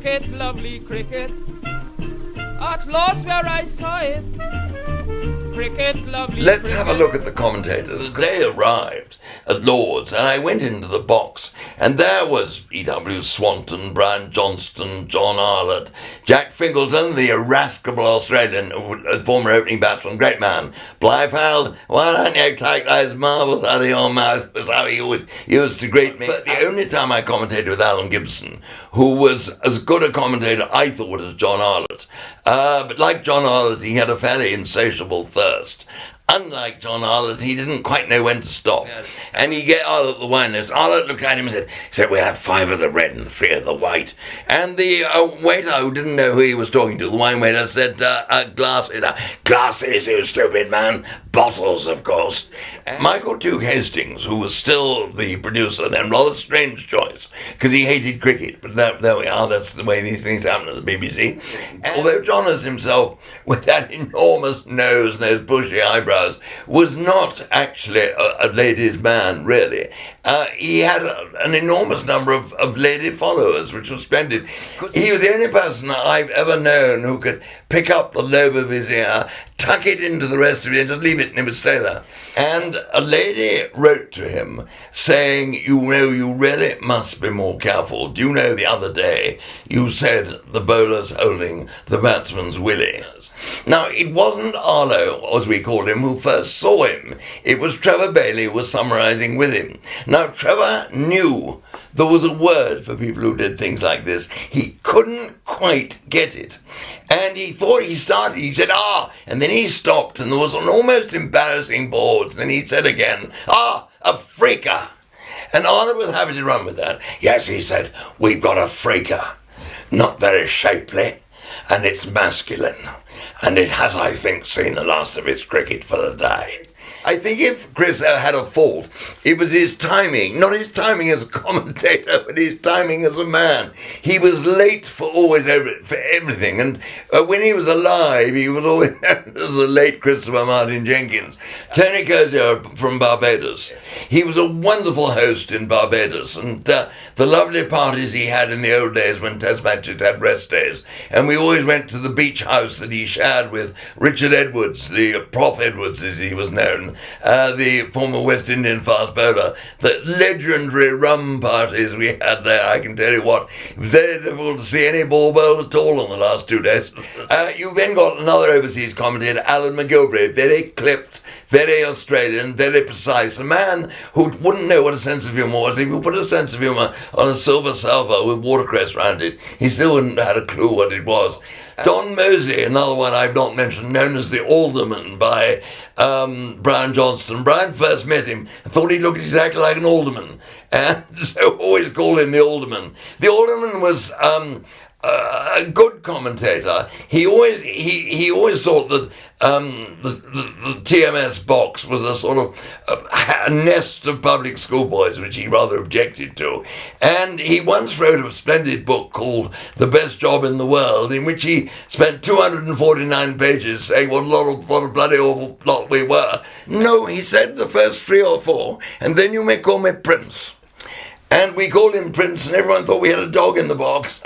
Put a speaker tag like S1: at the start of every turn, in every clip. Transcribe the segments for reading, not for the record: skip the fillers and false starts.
S1: Cricket, lovely cricket, at last where I saw it. Cricket, lovely
S2: Let's
S1: cricket.
S2: have a look at the commentators. They arrived at Lord's, and I went into the box, and there was E.W. Swanton, Brian Johnston, John Arlott, Jack Fingleton, the irascible Australian former opening batsman, great man. Blyfeld, why don't you take those marbles out of your mouth? Was how he always used to greet me. But the only time I commentated with Alan Gibson, who was as good a commentator, I thought, as John Arlott. But like John Arlott, he had a fairly insatiable thirst. Unlike John Arlott, he didn't quite know when to stop. Yes. And he get Arlott the wine list. Arlott looked at him and said, we'll have 5 of the red and 3 of the white. And the waiter, who didn't know who he was talking to, the wine waiter, said, glasses. Glasses, you stupid man. Bottles, of course. And Michael Duke Hastings, who was still the producer then, rather strange choice, because he hated cricket. But there we are, that's the way these things happen at the BBC. And although John himself, with that enormous nose and those bushy eyebrows, was not actually a ladies' man, really. He had an enormous number of lady followers, which was splendid. He was the only person I've ever known who could pick up the lobe of his ear, tuck it into the rest of it, and just leave it, and it would stay there. And a lady wrote to him saying, you know, you really must be more careful. Do you know the other day you said the bowler's holding the batsman's willy? Now, it wasn't Arlo, as we called him, who first saw him. It was Trevor Bailey who was summarising with him. Now, Trevor knew there was a word for people who did things like this. He couldn't quite get it. And he thought he started, he said, and then he stopped, and there was an almost embarrassing pause. And then he said again, a freaker. And Arlo was happy to run with that. Yes, he said, we've got a freaker. Not very shapely, and it's masculine. And it has, I think, seen the last of its cricket for the day. I think if Chris had a fault, it was his timing. Not his timing as a commentator, but his timing as a man. He was late for everything. And when he was alive, he was always known as the late Christopher Martin Jenkins. Tony Cozier from Barbados. He was a wonderful host in Barbados. And the lovely parties he had in the old days when Test matches had rest days. And we always went to the beach house that he shared with Richard Edwards, the Prof Edwards as he was known. The former West Indian fast bowler, the legendary rum parties we had there, I can tell you what, it was very difficult to see any ball bowl at all on the last 2 days. You then got another overseas commentator, Alan McGilvray, very clipped, very Australian, very precise, a man who wouldn't know what a sense of humour was. If you put a sense of humour on a silver salver with watercress round it, he still wouldn't have had a clue what it was. Don Mosey, another one I've not mentioned, known as the Alderman by Brian Johnston. Brian first met him and thought he looked exactly like an alderman, and so always called him the Alderman. The Alderman was a good commentator. He always thought that the TMS box was a sort of a nest of public schoolboys, which he rather objected to. And he once wrote a splendid book called The Best Job in the World, in which he spent 249 pages saying what a bloody awful lot we were. No, he said, the first 3 or 4, and then you may call me Prince. And we called him Prince, and everyone thought we had a dog in the box.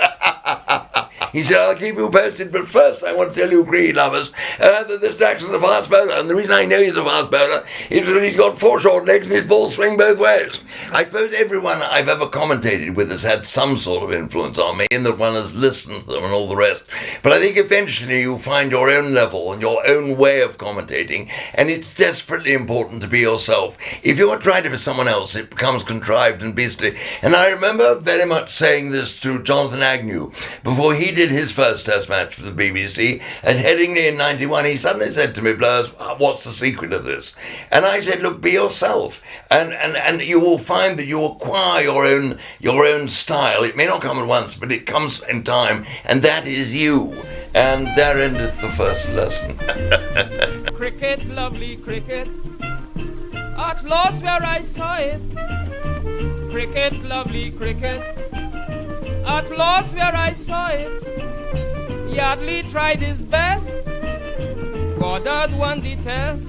S2: He said, I'll keep you posted, but first I want to tell you, cricket lovers, that this Jackson's a fast bowler, and the reason I know he's a fast bowler is that he's got 4 short legs and his balls swing both ways. I suppose everyone I've ever commentated with has had some sort of influence on me, in that one has listened to them and all the rest. But I think eventually you find your own level and your own way of commentating, and it's desperately important to be yourself. If you are trying to be someone else, it becomes contrived and beastly. And I remember very much saying this to Jonathan Agnew before he did his first Test match for the BBC at Headingley in '91. He suddenly said to me, Blurs, what's the secret of this? And I said, look, be yourself, and you will find that you acquire your own style. It may not come at once, but it comes in time, and that is you. And there endeth the first lesson.
S1: Cricket, lovely cricket, at last where I saw it. Cricket, lovely cricket, at last where I saw it. Yardley tried his best, Goddard won the test.